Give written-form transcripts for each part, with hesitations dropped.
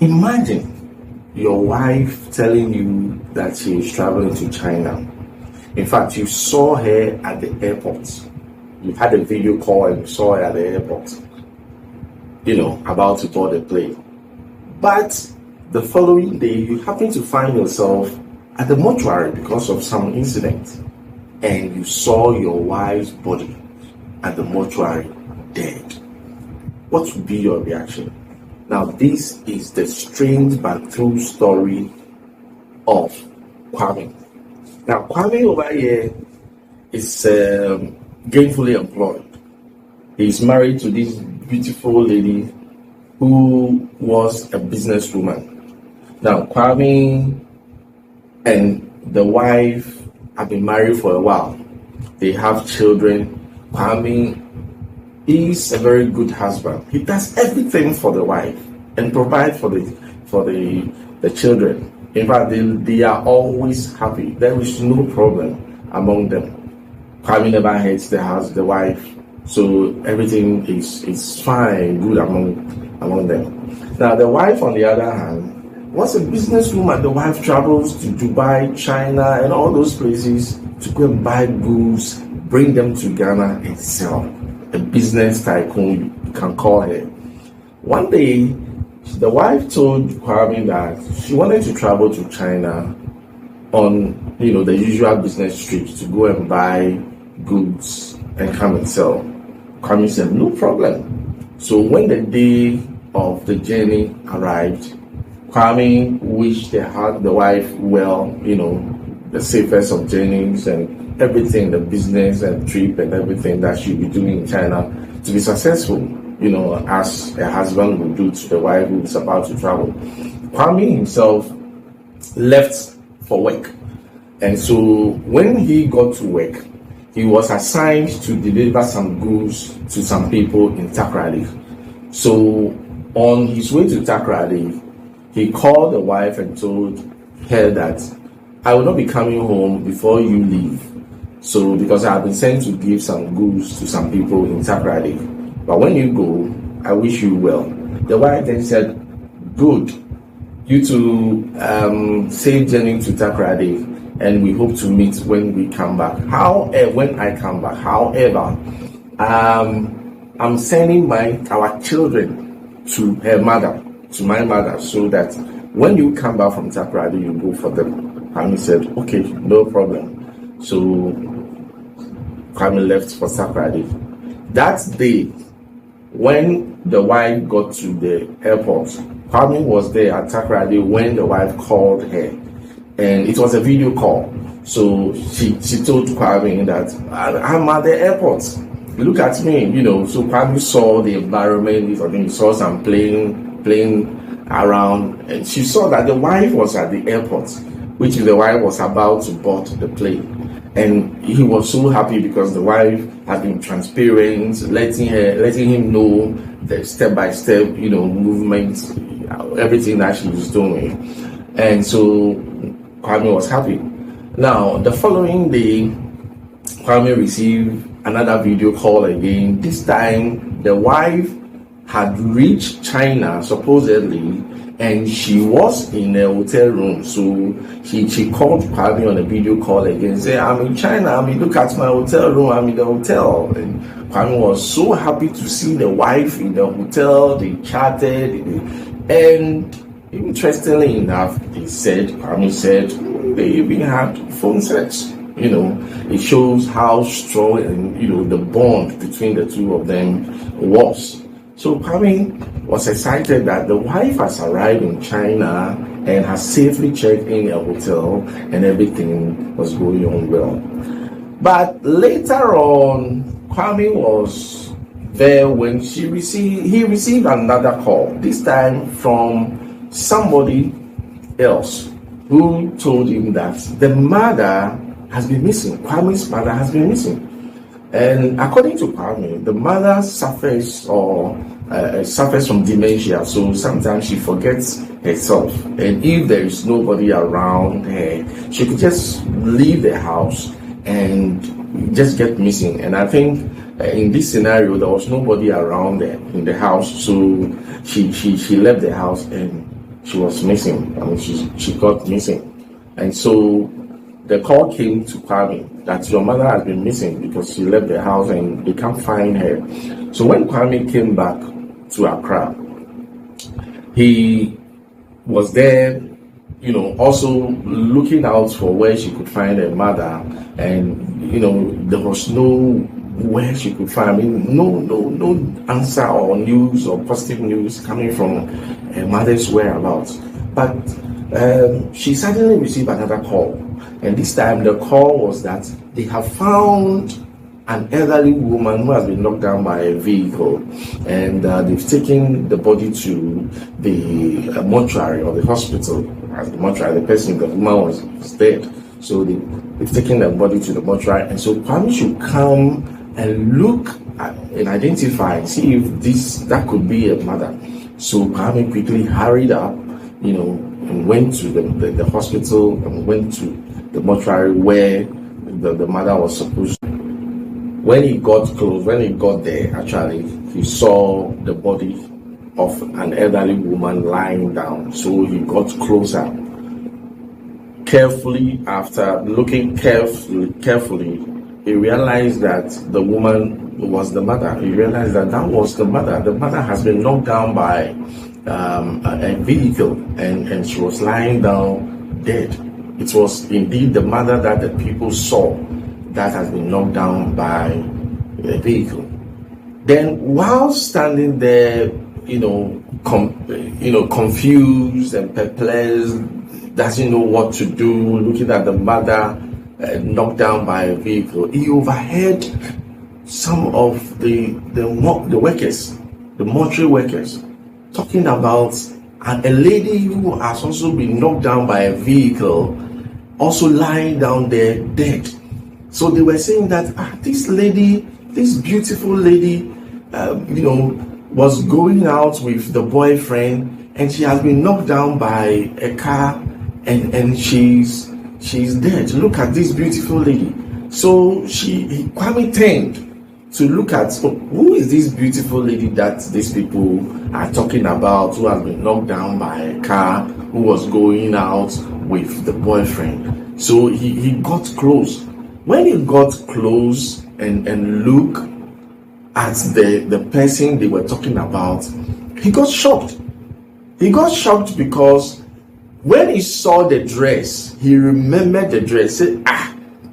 Imagine your wife telling you that she is traveling to China. In fact, you saw her at the airport. You had a video call and you saw her at the airport, about to board a plane. But the following day, you happen to find yourself at the mortuary because of some incident, and you saw your wife's body at the mortuary dead. What would be your reaction? Now, this is the strange but true story of Kwame. Now, Kwame over here is gainfully employed. He's married to this beautiful lady who was a businesswoman. Now, Kwame and the wife have been married for a while. They have children. Kwame is a very good husband. He does everything for the wife and provides for the children. In fact, they are always happy. There is no problem among them. Kwame never hates the wife, so everything is fine, good among them. Now, the wife, on the other hand, was a businesswoman. The wife travels to Dubai, China, and all those places to go and buy goods, bring them to Ghana and sell. A business tycoon, you can call her. One day, the wife told Kwame that she wanted to travel to China on, the usual business trip to go and buy goods and come and sell. Kwame said, no problem. So when the day of the journey arrived, Kwame wished the wife well, the safest of journeys and everything, the business and trip and everything that she'll be doing in China to be successful, as a husband would do to the wife who is about to travel. Kwame himself left for work. And so when he got to work, he was assigned to deliver some goods to some people in Takoradi. So on his way to Takoradi, he called the wife and told her that I will not be coming home before you leave. So, because I have been sent to give some goods to some people in Takoradi. But when you go, I wish you well. The wife then said, good. You two safe journey to Takoradi, and we hope to meet when we come back. When I come back. However, I'm sending our children to my mother, so that when you come back from Takoradi, you go for them. And he said, okay, no problem. So Kwame left for Takoradi. That day, when the wife got to the airport, Kwame was there at Takoradi when the wife called her, and it was a video call. So she told Kwame that I'm at the airport. Look at me, So Kwame saw the environment. I think he saw some plane around, and she saw that the wife was at the airport, which is the wife was about to board the plane. And he was so happy because the wife had been transparent, letting him know the step-by-step, movements, everything that she was doing. And so Kwame was happy. Now, the following day, Kwame received another video call again. This time, the wife had reached China, supposedly, and she was in a hotel room. So she called Kwame on a video call again, say, I'm in China, look at my hotel room, I'm in the hotel. And Kwame was so happy to see the wife in the hotel. They chatted, and interestingly enough, Kwame said, they even had phone sex. It shows how strong and the bond between the two of them was. So Kwame was excited that the wife has arrived in China and has safely checked in a hotel, and everything was going on well. But later on, Kwame was there when he received another call, this time from somebody else who told him that the mother has been missing. Kwame's mother has been missing. And according to Kwame, the mother suffers from dementia, so sometimes she forgets herself. And if there is nobody around her, she could just leave the house and just get missing. And I think in this scenario, there was nobody around in the house, so she left the house and she was missing. I mean, she got missing. And so the call came to Kwame that your mother has been missing because she left the house and they can't find her. So when Kwame came back to Accra, he was there, also looking out for where she could find her mother. And, there was no where she could find, I mean, no answer or news or positive news coming from her mother's whereabouts. But she suddenly received another call, and this time the call was that they have found an elderly woman who has been knocked down by a vehicle, and they've taken the body to the mortuary or the hospital. As the mortuary, the woman was dead, so they've taken the body to the mortuary, and so Kwame should come and look and identify, see if that could be a mother. So Kwame quickly hurried up, and went to the hospital and went to the mortuary where the mother was supposed to. When he got there, actually, he saw the body of an elderly woman lying down. So he got closer. Carefully, after looking carefully, he realized that the woman was the mother. He realized that was the mother. The mother has been knocked down by a vehicle, and she was lying down dead. It was indeed the mother that the people saw that has been knocked down by a vehicle. Then, while standing there, confused and perplexed, doesn't know what to do, looking at the mother knocked down by a vehicle, he overheard some of the workers, the mortuary workers, talking about a lady who has also been knocked down by a vehicle, also lying down there dead. So they were saying that this beautiful lady, was going out with the boyfriend, and she has been knocked down by a car, and she's dead. Look at this beautiful lady. So Kwame turned to look at who is this beautiful lady that these people are talking about, who has been knocked down by a car, who was going out with the boyfriend. So he got close. When he got close and looked at the person they were talking about, he got shocked. He got shocked because when he saw the dress, he remembered the dress. Said,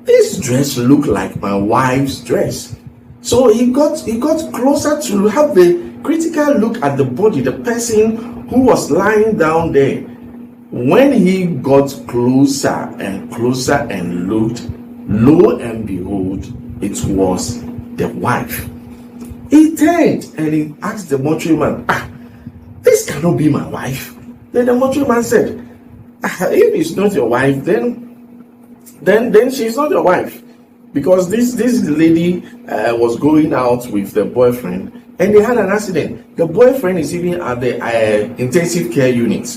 this dress looked like my wife's dress. So he got closer to have the critical look at the body, the person who was lying down there. When he got closer and closer and looked, lo and behold, it was the wife. He turned and he asked the mortuary man, this cannot be my wife. Then the mortuary man said, if it's not your wife, then she's not your wife. Because this lady was going out with the boyfriend, and they had an accident. The boyfriend is even at the intensive care unit.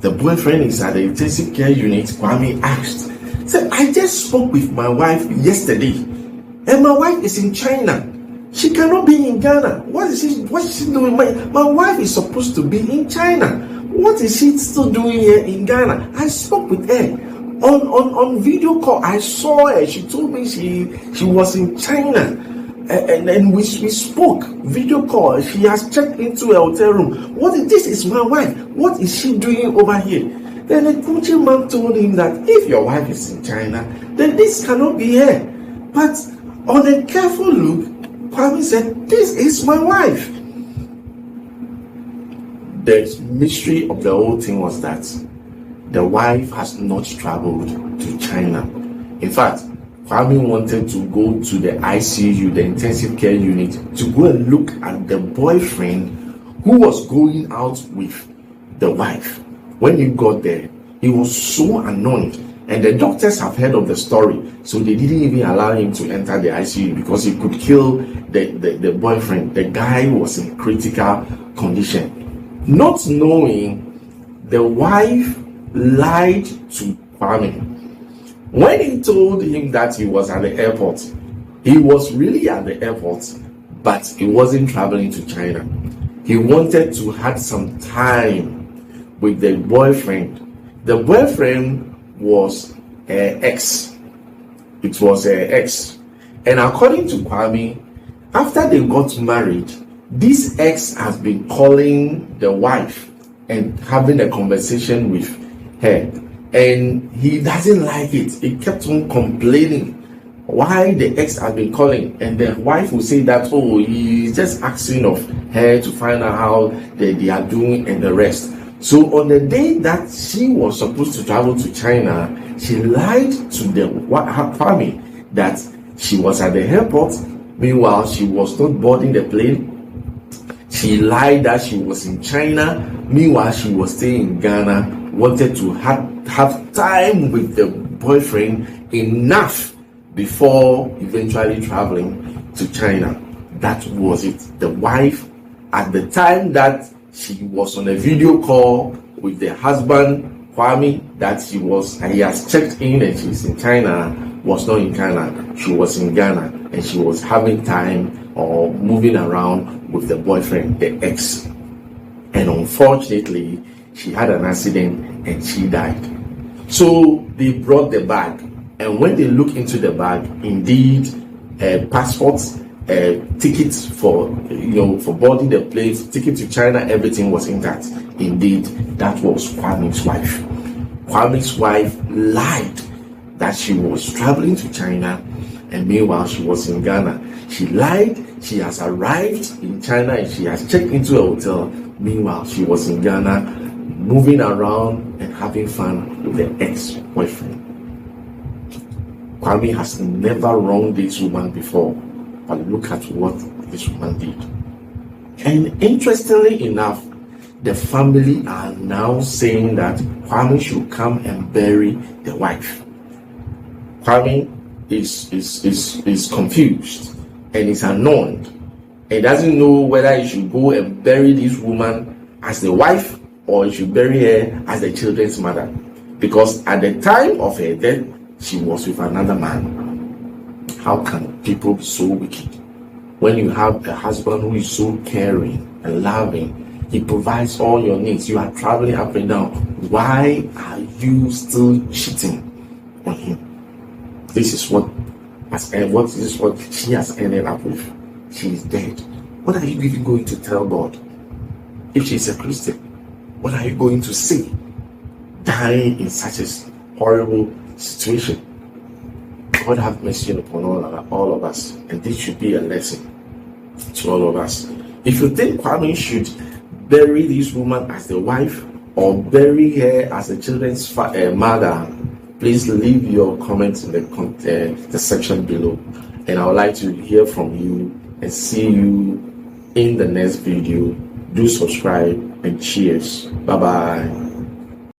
The boyfriend is at the intensive care unit. Kwame asked, said, I just spoke with my wife yesterday, and my wife is in China. She cannot be in Ghana. What is she doing? My wife is supposed to be in China. What is she still doing here in Ghana? I spoke with her on video call. I saw her. She told me she was in China, and we spoke video call. She has checked into a hotel room. This is my wife. What is she doing over here? Then the coaching man told him that if your wife is in China, then this cannot be her. But on a careful look, Kwame said, this is my wife. The mystery of the whole thing was that the wife has not traveled to China. In fact, Kwame wanted to go to the ICU, the intensive care unit, to go and look at the boyfriend who was going out with the wife. When he got there, he was so annoyed. And the doctors have heard of the story, so they didn't even allow him to enter the ICU because he could kill the boyfriend. The guy was in critical condition. Not knowing, the wife lied to Kwame. When he told him that he was at the airport, he was really at the airport, but he wasn't traveling to China. He wanted to have some time with the boyfriend. The boyfriend was her ex. It was her ex. And according to Kwame, after they got married, this ex has been calling the wife and having a conversation with her. And he doesn't like it. He kept on complaining why the ex has been calling. And the wife will say that, oh, he's just asking of her to find out how they are doing and the rest. So on the day that she was supposed to travel to China, she lied to the family that she was at the airport. Meanwhile, she was not boarding the plane. She lied that she was in China. Meanwhile, she was staying in Ghana, wanted to have time with the boyfriend enough before eventually traveling to China. That was it. The wife, at the time that she was on a video call with the husband, Kwame, that he has checked in and she's in China, was not in China. She was in Ghana and she was having time or moving around with the boyfriend, the ex. And unfortunately, she had an accident and she died. So they brought the bag, and when they look into the bag, indeed, passports, tickets for boarding the plane, ticket to China, everything was intact. Indeed, that was Kwame's wife. Kwame's wife lied that she was traveling to China, and meanwhile she was in Ghana. She lied she has arrived in China and she has checked into a hotel. Meanwhile, she was in Ghana, moving around and having fun with the ex-boyfriend. Kwame has never wronged this woman before, but look at what this woman did. And interestingly enough, the family are now saying that Kwame should come and bury the wife. Kwame is confused and is annoyed. He doesn't know whether he should go and bury this woman as the wife or he should bury her as the children's mother. Because at the time of her death, she was with another man. How can people be so wicked? When you have a husband who is so caring and loving, he provides all your needs. You are traveling up and down. Why are you still cheating on him? This is what she has ended up with. She is dead. What are you even going to tell God? If she is a Christian, what are you going to say? Dying in such a horrible situation. God have mercy upon all of us, and this should be a lesson to all of us. If you think Kwame should bury this woman as the wife or bury her as the children's mother, please leave your comments in the section below, and I would like to hear from you and see you in the next video. Do subscribe and cheers. Bye bye.